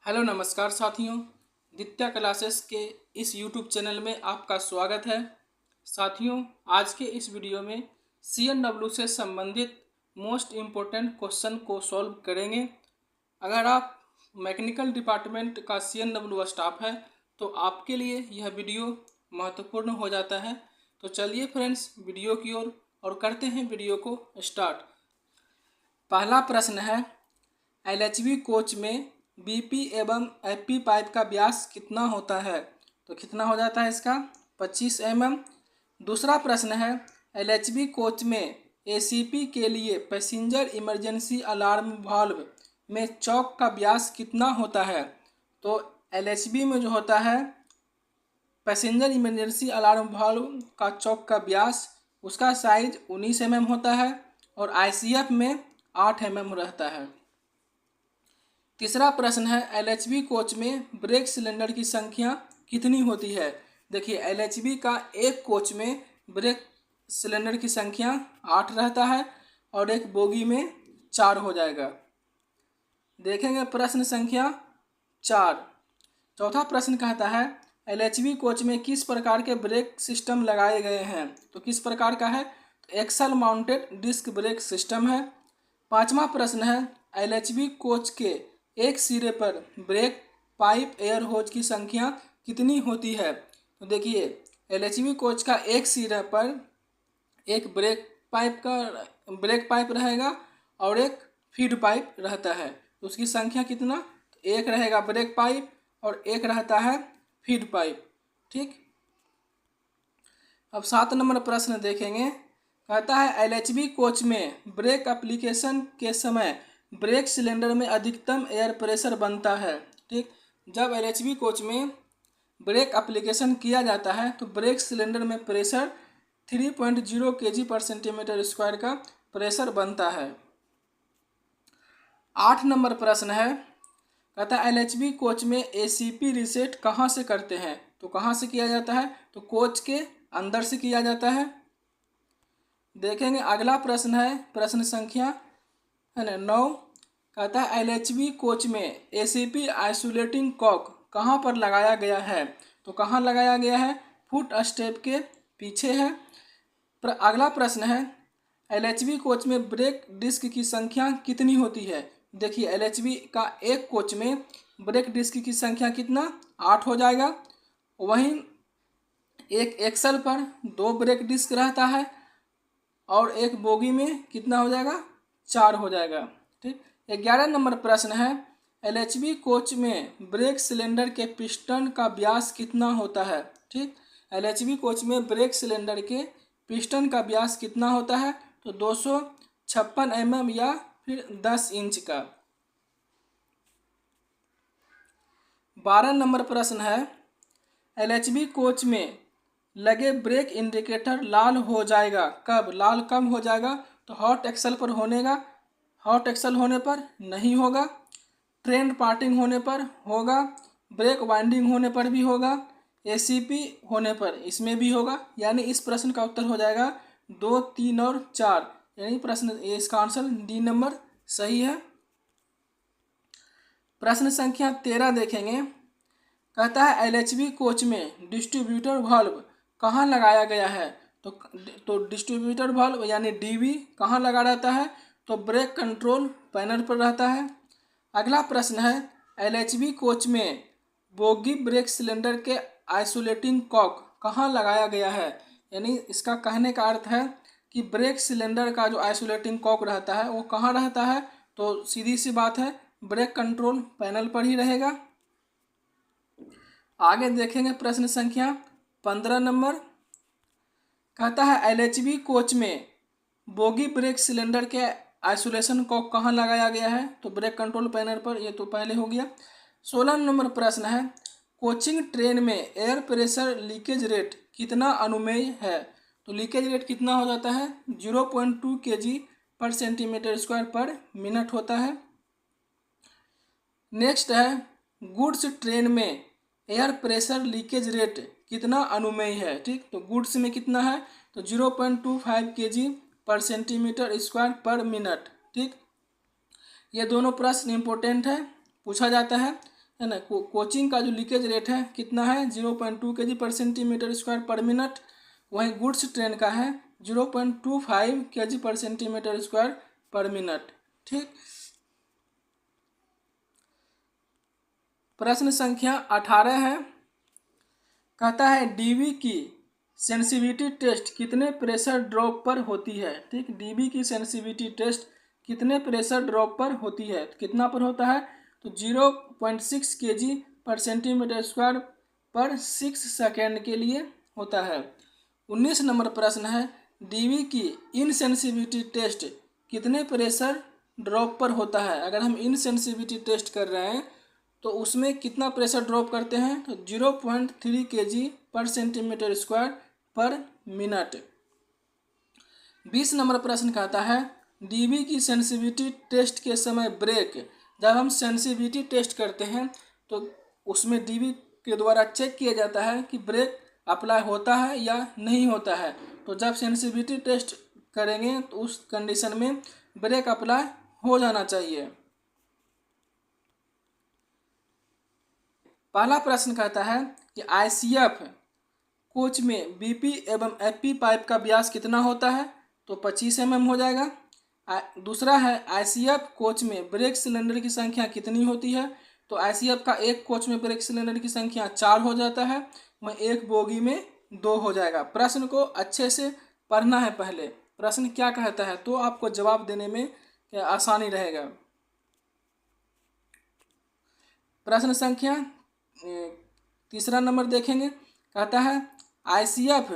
Hello नमस्कार साथियों। दित्या क्लासेस के इस यूट्यूब चैनल में आपका स्वागत है। साथियों, आज के इस वीडियो में CNW से संबंधित मोस्ट इम्पोर्टेंट क्वेश्चन को सॉल्व करेंगे। अगर आप मैकेनिकल डिपार्टमेंट का CNW स्टाफ है तो आपके लिए यह वीडियो महत्वपूर्ण हो जाता है। तो चलिए फ्रेंड्स, वीडियो की ओर और करते हैं वीडियो को स्टार्ट। पहला प्रश्न है, LHV कोच में BP एवं FP पाइप का व्यास कितना होता है? तो कितना हो जाता है इसका 25 mm। दूसरा प्रश्न है, LHV कोच में ACP के लिए पैसेंजर इमरजेंसी अलार्म वाल्व में चौक का व्यास कितना होता है? तो LHV में जो होता है पैसेंजर इमरजेंसी अलार्म वाल्व का चौक का व्यास, उसका साइज 19 mm होता है और ICF में 8 mm रहता है। तीसरा प्रश्न है, LHV कोच में ब्रेक सिलेंडर की संख्या कितनी होती है? देखिए, LHV का एक कोच में ब्रेक सिलेंडर की संख्या 8 रहता है और एक बोगी में 4 हो जाएगा। देखेंगे प्रश्न संख्या 4। चौथा प्रश्न कहता है, LHV कोच में किस प्रकार के ब्रेक सिस्टम लगाए गए हैं? तो किस प्रकार का है? तो axle mounted disc brake system है। पांचवा प्रश्न है, LHV कोच के एक सिरे पर ब्रेक पाइप एयर होज की संख्या कितनी होती है? तो देखिए, LHV कोच का एक सिरे पर एक ब्रेक पाइप रहेगा और एक फीड पाइप रहता है। तो उसकी संख्या कितना? तो एक रहेगा ब्रेक पाइप और एक रहता है फीड पाइप। ठीक, अब 7 नंबर प्रश्न देखेंगे। कहता है, LHV कोच में ब्रेक एप्लीकेशन के समय ब्रेक सिलेंडर में अधिकतम एयर प्रेशर बनता है। ठीक, जब LHV कोच में ब्रेक एप्लीकेशन किया जाता है तो ब्रेक सिलेंडर में प्रेशर 3.0 kg/cm² का प्रेशर बनता है। 8 नंबर प्रश्न है, कहता है LHV कोच में ACP रीसेट कहाँ से करते हैं? तो कहाँ से किया जाता है? तो कोच के अंदर से किया जाता है। देखेंगे अगला प्रश्न है, प्रश्न संख्या है ना 9। कहता है LHV कोच में ACP आइसोलेटिंग कॉक कहाँ पर लगाया गया है? तो कहाँ लगाया गया है? फुट स्टेप के पीछे है। अगला प्रश्न है, LHV कोच में ब्रेक डिस्क की संख्या कितनी होती है? देखिए, LHV का एक कोच में ब्रेक डिस्क की संख्या कितना? 8 हो जाएगा। वहीं एक एक्सल पर 2 ब्रेक डिस्क रहता है और एक बोगी में कितना हो जाएगा? 4 हो जाएगा। ठीक, 11 नंबर प्रश्न है, LHV कोच में ब्रेक सिलेंडर के पिस्टन का व्यास कितना होता है? ठीक, LHV कोच में ब्रेक सिलेंडर के पिस्टन का व्यास कितना होता है? तो 256 mm या फिर 10 इंच का। 12 नंबर प्रश्न है, LHV कोच में लगे ब्रेक इंडिकेटर लाल हो जाएगा कब? लाल कब हो जाएगा? तो हॉट एक्सल पर हॉट एक्सल होने पर नहीं होगा, ट्रेंड पार्टिंग होने पर होगा, ब्रेक वाइंडिंग होने पर भी होगा, ACP होने पर इसमें भी होगा। यानी इस प्रश्न का उत्तर हो जाएगा 2, 3 और 4। यानी प्रश्न इसका आंसर डी नंबर सही है। प्रश्न संख्या 13 देखेंगे। कहता है LHV कोच में डिस्ट्रीब्यूटर वाल्व कहाँ लगाया गया है? तो डिस्ट्रीब्यूटर वाल्व यानी DV कहाँ लगा रहता है? तो ब्रेक कंट्रोल पैनल पर रहता है। अगला प्रश्न है, LHV कोच में बोगी ब्रेक सिलेंडर के आइसोलेटिंग कॉक कहाँ लगाया गया है? यानी इसका कहने का अर्थ है कि ब्रेक सिलेंडर का जो आइसोलेटिंग कॉक रहता है वो कहाँ रहता है? तो सीधी सी बात है, ब्रेक कंट्रोल पैनल पर ही रहेगा। आगे देखेंगे प्रश्न संख्या 15 नंबर। कहता है LHV कोच में बोगी ब्रेक सिलेंडर के आइसोलेशन कॉक कहाँ लगाया गया है? तो ब्रेक कंट्रोल पैनल पर, ये तो पहले हो गया। 16 नंबर प्रश्न है, कोचिंग ट्रेन में एयर प्रेशर लीकेज रेट कितना अनुमेय है? तो लीकेज रेट कितना हो जाता है? 0.2 kg/cm² होता है। नेक्स्ट है, गुड्स ट्रेन में एयर प्रेशर लीकेज रेट कितना अनुमेय है? ठीक, तो गुड्स में कितना है? तो 0.25 kg/cm²/min। ठीक, ये दोनों प्रश्न इंपॉर्टेंट है, पूछा जाता है। है ना। कोचिंग का जो लीकेज रेट है कितना है 0.2 kg पर सेंटीमीटर स्क्वायर पर मिनट। वहीं गुड्स ट्रेन का है 0.25 kg पर सेंटीमीटर स्क्वायर पर मिनट। ठीक। प्रश्न संख्या 18 है, कहता है डीवी की सेंसिटिविटी टेस्ट कितने प्रेशर ड्रॉप पर होती है। ठीक, डीवी की सेंसिटिविटी टेस्ट कितने प्रेशर ड्रॉप पर होती है, कितना पर होता है, तो 0.6 kg पर सेंटीमीटर स्क्वायर पर 6 सेकेंड के लिए होता है। 19 नंबर प्रश्न है, डीवी की इनसेंसिटिविटी टेस्ट कितने प्रेशर ड्रॉप पर होता है। अगर हम इनसेंसिटिविटी टेस्ट कर रहे हैं तो उसमें कितना प्रेशर ड्रॉप करते हैं, तो 0.3 kg पर सेंटीमीटर स्क्वायर पर मिनट। 20 नंबर प्रश्न कहता है, डीवी की सेंसिटिविटी टेस्ट के समय ब्रेक, जब हम सेंसिटिविटी टेस्ट करते हैं तो उसमें डीवी के द्वारा चेक किया जाता है कि ब्रेक अप्लाई होता है या नहीं होता है। तो जब सेंसिटिविटी टेस्ट करेंगे तो उस कंडीशन में ब्रेक अप्लाई हो जाना चाहिए। पहला प्रश्न कहता है कि आईसीएफ कोच में बीपी एवं एफपी पाइप का व्यास कितना होता है, तो 25 mm हो जाएगा। दूसरा है आईसीएफ कोच में ब्रेक सिलेंडर की संख्या कितनी होती है, तो आईसीएफ का एक कोच में ब्रेक सिलेंडर की संख्या 4 हो जाता है, वह एक बोगी में 2 हो जाएगा। प्रश्न को अच्छे से पढ़ना है, पहले प्रश्न क्या कहता है तो आपको जवाब देने में आसानी रहेगा। प्रश्न संख्या तीसरा नंबर देखेंगे, कहता है आईसीएफ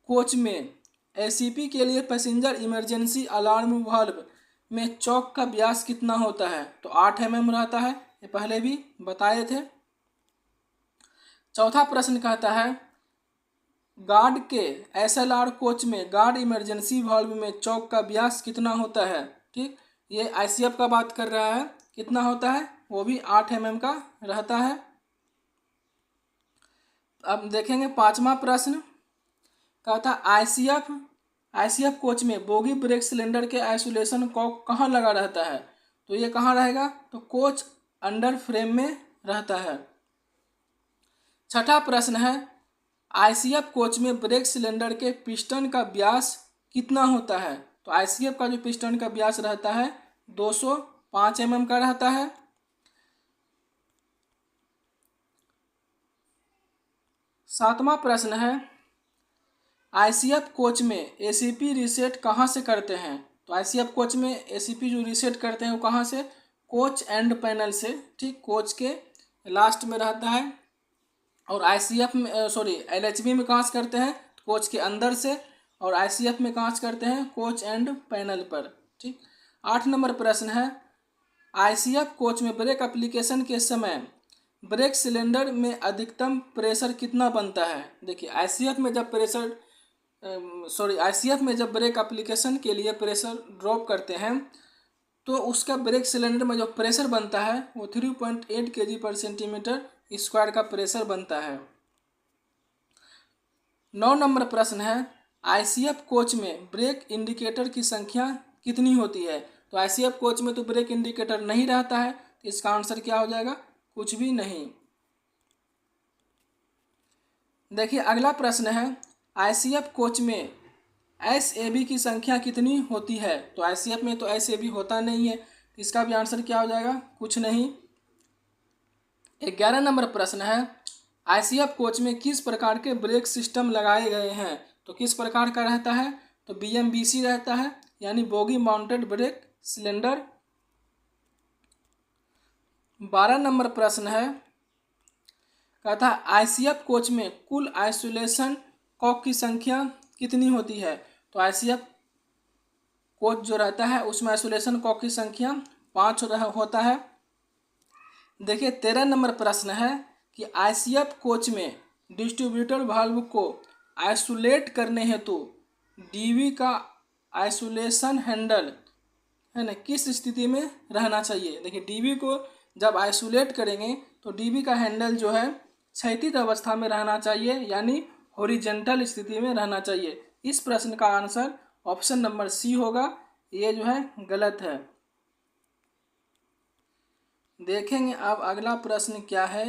कोच में एसीपी के लिए पैसेंजर इमरजेंसी अलार्म वाल्व में चौक का व्यास कितना होता है, तो 8 mm रहता है, ये पहले भी बताए थे। चौथा प्रश्न कहता है गार्ड के एसएलआर कोच में गार्ड इमरजेंसी वाल्व में चौक का व्यास कितना होता है। ठीक, ये आईसीएफ का बात कर रहा है, कितना होता है, वो भी 8 mm का रहता है। अब देखेंगे पांचवा प्रश्न, कहता आईसीएफ कोच में बोगी ब्रेक सिलेंडर के आइसोलेशन कॉक कहाँ लगा रहता है, तो ये कहाँ रहेगा, तो कोच अंडर फ्रेम में रहता है। छठा प्रश्न है आईसीएफ कोच में ब्रेक सिलेंडर के पिस्टन का व्यास कितना होता है, तो आईसीएफ का जो पिस्टन का व्यास रहता है 205 mm का रहता है। सातवां प्रश्न है आईसीएफ कोच में एसीपी रीसेट कहाँ से करते हैं, तो आईसीएफ कोच में एसीपी जो रीसेट करते हैं वो कहाँ से, कोच एंड पैनल से। ठीक, कोच के लास्ट में रहता है। और आईसीएफ में एलएचबी में कहाँ से करते हैं, कोच के अंदर से, और आईसीएफ में कहाँ से करते हैं, कोच एंड पैनल पर। ठीक, 8 नंबर प्रश्न है आईसीएफ कोच में ब्रेक एप्लीकेशन के समय ब्रेक सिलेंडर में अधिकतम प्रेशर कितना बनता है। देखिए आईसीएफ में जब ब्रेक एप्लीकेशन के लिए प्रेशर ड्रॉप करते हैं तो उसका ब्रेक सिलेंडर में जो प्रेशर बनता है वो 3.8 kg पर सेंटीमीटर स्क्वायर का प्रेशर बनता है। 9 नंबर प्रश्न है आईसीएफ कोच में ब्रेक इंडिकेटर की संख्या कितनी होती है, तो आईसीएफ कोच में तो ब्रेक इंडिकेटर नहीं रहता है, तो इसका आंसर क्या हो जाएगा, कुछ भी नहीं। देखिए अगला प्रश्न है आईसीएफ कोच में एसएबी की संख्या कितनी होती है, तो आईसीएफ में तो एसएबी होता नहीं है, इसका भी आंसर क्या हो जाएगा, कुछ नहीं। 11 नंबर प्रश्न है आईसीएफ कोच में किस प्रकार के ब्रेक सिस्टम लगाए गए हैं, तो किस प्रकार का रहता है, तो बीएमबीसी रहता है, यानी bogie mounted brake cylinder. 12 number प्रश्न है, कहता है आईसीएफ कोच में कुल आइसोलेशन कॉक की संख्या कितनी होती है, तो आईसीएफ कोच जो रहता है उसमें आइसोलेशन कॉक की संख्या 5 होता है। देखिए 13 नंबर प्रश्न है कि आईसीएफ कोच में डिस्ट्रीब्यूटर वाल्व को आइसोलेट करने हेतु डीवी का आइसोलेशन हैंडल है ना किस स्थिति में रहना चाहिए। देखिए डीवी को जब आइसोलेट करेंगे तो डीवी का हैंडल जो है क्षैतिज अवस्था में रहना चाहिए, यानी हॉरिजॉन्टल स्थिति में रहना चाहिए। इस प्रश्न का आंसर ऑप्शन नंबर सी होगा, ये जो है गलत है। देखेंगे अब अगला प्रश्न क्या है।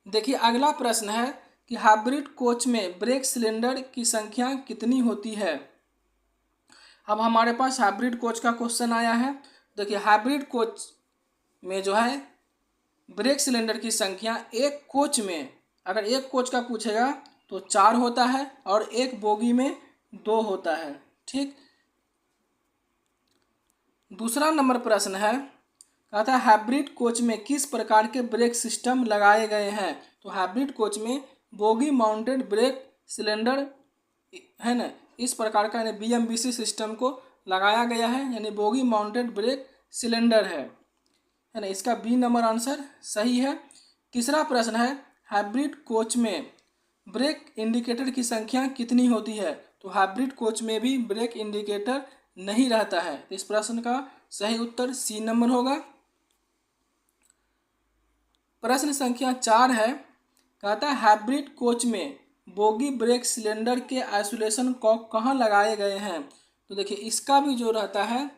देखिए अगला प्रश्न है कि हाइब्रिड कोच में ब्रेक सिलेंडर की संख्या कितनी होती है। अब हमारे पास हाइब्रिड कोच का क्वेश्चन आया है। देखिए हाइब्रिड कोच में जो है ब्रेक सिलेंडर की संख्या एक कोच में, अगर एक कोच का पूछेगा तो 4 होता है और एक बोगी में 2 होता है। ठीक। दूसरा नंबर प्रश्न है, कहता है हाइब्रिड कोच में किस प्रकार के ब्रेक सिस्टम लगाए गए हैं। तो हाइब्रिड कोच में बोगी माउंटेड ब्रेक सिलेंडर है ना, इस प्रकार का यानी BMBC सिस्टम को लगाया गया है, यानी बोगी माउंटेड ब्रेक सिलेंडर है ना। इसका बी नंबर आंसर सही है। तीसरा प्रश्न है हाइब्रिड कोच में ब्रेक इंडिकेटर की संख्या कितनी होती है। तो हाइब्रिड कोच में भी ब्रेक इंडिकेटर नहीं रहता है। इस प्रश्न का सही उत्तर सी नंबर होगा। प्रश्न संख्या 4 है, कहता है हाइब्रिड कोच में बोगी ब्रेक सिलेंडर के आइसोलेशन कॉक कहाँ लगाए गए हैं। तो देखिए इसका भी जो रहता है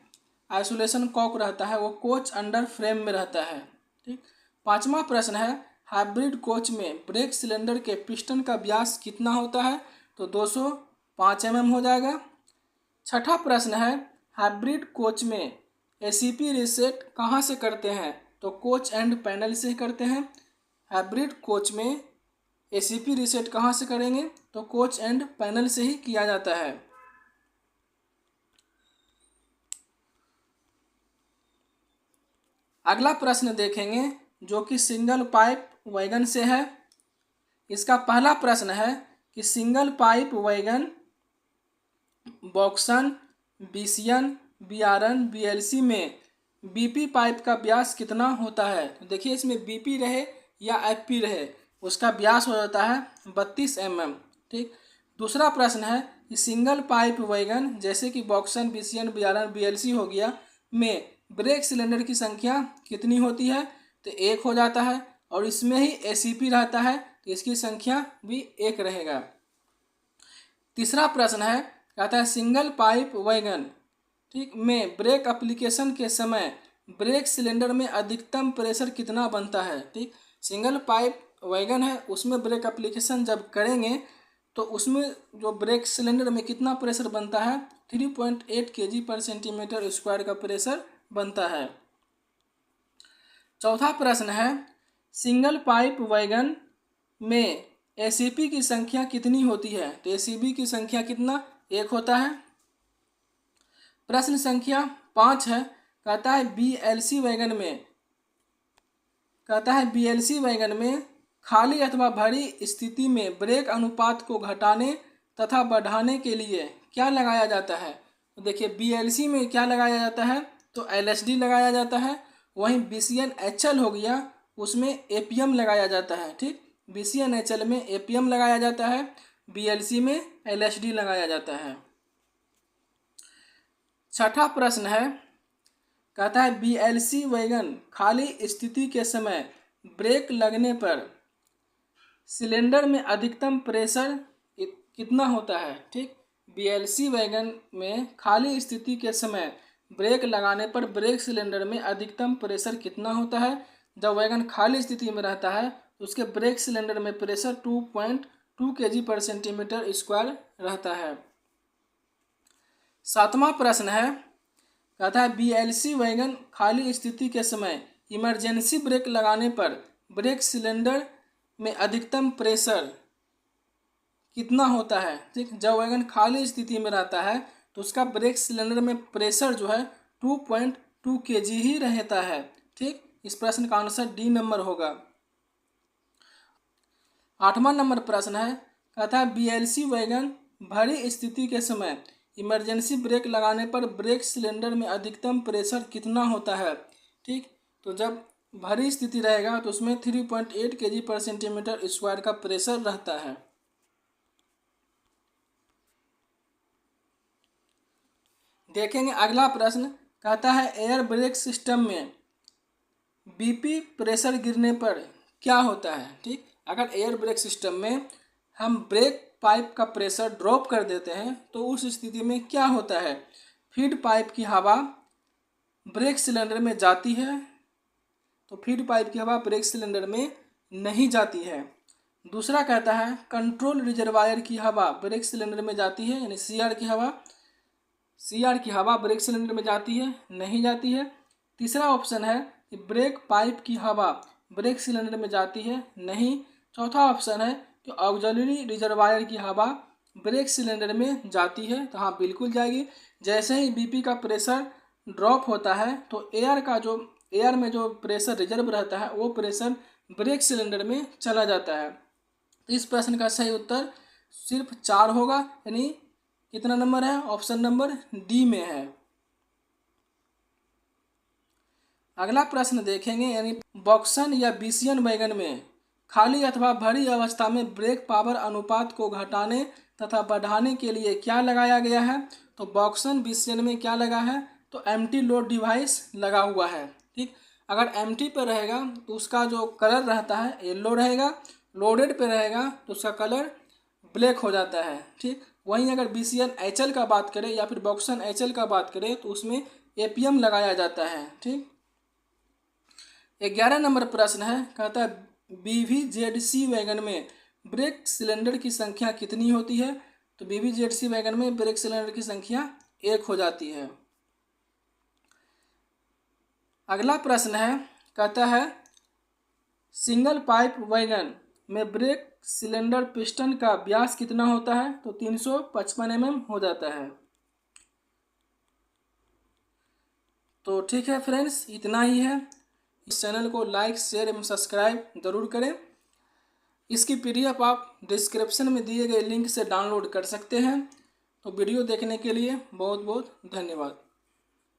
आइसोलेशन कॉक रहता है वो कोच अंडर फ्रेम में रहता है। ठीक। पांचवा प्रश्न है हाइब्रिड कोच में ब्रेक सिलेंडर के पिस्टन का व्यास कितना होता है। तो 205 mm हो जाएगा। छठा प्रश्न है हाइब्रिड कोच में ACP रीसेट कहाँ से करते हैं। तो कोच एंड पैनल से करते हैं। हाइब्रिड कोच में ACP रीसेट कहाँ से करेंगे। तो कोच एंड पैनल से ही किया जाता है। अगला प्रश्न देखेंगे जो कि सिंगल पाइप वैगन से है। इसका पहला प्रश्न है कि single pipe wagon BOXN BCN BRN BLC में BP पाइप का व्यास कितना होता है। तो देखिए इसमें BP रहे या FP रहे उसका व्यास हो जाता है 32 mm। ठीक। दूसरा प्रश्न है कि सिंगल पाइप वैगन जैसे कि बॉक्सन BCN BRN BLC हो गया में ब्रेक सिलेंडर की संख्या कितनी होती है। तो 1 हो जाता है और इसमें ही ACP रहता है तो इसकी संख्या भी 1 रहेगा। तीसरा प्रश्न है, कहता है सिंगल पाइप वैगन ठीक में ब्रेक एप्लीकेशन के समय ब्रेक सिलेंडर में अधिकतम प्रेशर कितना बनता है। ठीक। सिंगल पाइप वैगन है उसमें ब्रेक एप्लीकेशन जब करेंगे तो उसमें जो ब्रेक सिलेंडर में कितना प्रेशर बनता है 3.8 kg/cm² का प्रेशर बनता है। चौथा प्रश्न है सिंगल पाइप वैगन में ACP की संख्या कितनी होती है। तो ACP की संख्या कितना 1 होता है। प्रश्न संख्या 5 है, कहता है BLC वैगन में खाली अथवा भरी स्थिति में ब्रेक अनुपात को घटाने तथा बढ़ाने के लिए क्या लगाया जाता है। तो देखिए BLC में क्या लगाया जाता है तो LSD लगाया जाता है। वहीं BCNHL हो गया उसमें APM लगाया जाता है। ठीक। BCNHL में APM लगाया जाता है, BLC में LSD लगाया जाता है। छठा प्रश्न है, कहता है BLC वैगन खाली स्थिति के समय ब्रेक लगने पर सिलेंडर में अधिकतम प्रेशर कितना होता है। ठीक। BLC वैगन में खाली स्थिति के समय ब्रेक लगाने पर ब्रेक सिलेंडर में अधिकतम प्रेशर कितना होता है। जब वैगन खाली स्थिति में रहता है तो उसके ब्रेक सिलेंडर में प्रेशर 2.2 kg/cm² रहता है। सातवां प्रश्न है, कहता है BLC वैगन खाली स्थिति के समय इमरजेंसी ब्रेक लगाने पर ब्रेक सिलेंडर में अधिकतम प्रेशर कितना होता है। ठीक। जब वैगन खाली स्थिति में रहता है तो उसका ब्रेक सिलेंडर में प्रेशर जो है 2.2 kg ही रहता है। ठीक। इस प्रश्न का आंसर डी नंबर होगा। 8वां नंबर प्रश्न है, कहता है BLC वैगन भरी स्थिति के समय इमरजेंसी ब्रेक लगाने पर ब्रेक सिलेंडर में अधिकतम प्रेशर कितना होता है। ठीक। तो जब भरी स्थिति रहेगा तो उसमें 3.8 kg/cm² का प्रेशर रहता है। देखेंगे अगला प्रश्न, कहता है एयर ब्रेक सिस्टम में BP प्रेशर गिरने पर क्या होता है। ठीक। अगर एयर ब्रेक सिस्टम में हम ब्रेक पाइप का प्रेशर ड्रॉप कर देते हैं तो उस स्थिति में क्या होता है, फीड पाइप की हवा ब्रेक सिलेंडर में जाती है तो फीड पाइप की हवा ब्रेक सिलेंडर में नहीं जाती है। दूसरा कहता है कंट्रोल रिजर्वायर की हवा ब्रेक सिलेंडर में जाती है, यानी सीआर की हवा ब्रेक सिलेंडर में जाती है, नहीं जाती है। तीसरा ऑप्शन है कि ब्रेक पाइप की हवा ब्रेक सिलेंडर में जाती है, नहीं। चौथा ऑप्शन है कि ऑक्सिलरी रिजर्वायर की हवा ब्रेक सिलेंडर में जाती है, तो हाँ बिल्कुल जाएगी। जैसे ही बीपी का प्रेशर ड्रॉप होता है तो एयर में जो प्रेशर रिजर्व रहता है वो प्रेशर ब्रेक सिलेंडर में चला जाता है। तो इस प्रश्न का सही उत्तर सिर्फ 4 होगा, यानी कितना नंबर है? ऑप्शन नंबर डी में है। अगला प्रश्न देखेंगे, यानी बॉक्सन या बीसियन वैगन में खाली अथवा भरी अवस्था में ब्रेक पावर अनुपात को घटाने तथा बढ़ाने के लिए क्या लगाया गया है? तो बॉक्सन बीसियन में क्या लगा है? तो एम्प्टी लोड डिवाइस लगा हुआ है। ठीक, अगर एम्प्टी पे रहेगा तो उसका जो कलर रहता है येलो रहेगा, लोडेड पे रहेगा तो उसका कलर ब्लैक हो जाता है। ठीक, वहीं अगर बीसीएन एचएल का बात करें या फिर बॉक्सन एचएल का बात करें तो उसमें एपीएम लगाया जाता है। ठीक, 11 नंबर प्रश्न है, कहता है बीवीजेडसी वैगन में ब्रेक सिलेंडर की संख्या कितनी होती है? तो बीवीजेडसी वैगन में ब्रेक सिलेंडर की संख्या 1 हो जाती है। अगला प्रश्न है, कहता है सिंगल पाइप वैगन में ब्रेक सिलेंडर पिस्टन का व्यास कितना होता है? तो 355 mm हो जाता है। तो ठीक है फ्रेंड्स, इतना ही है। इस चैनल को लाइक, शेयर एवं सब्सक्राइब जरूर करें। इसकी पीडीएफ आप डिस्क्रिप्शन में दिए गए लिंक से डाउनलोड कर सकते हैं। तो वीडियो देखने के लिए बहुत बहुत धन्यवाद।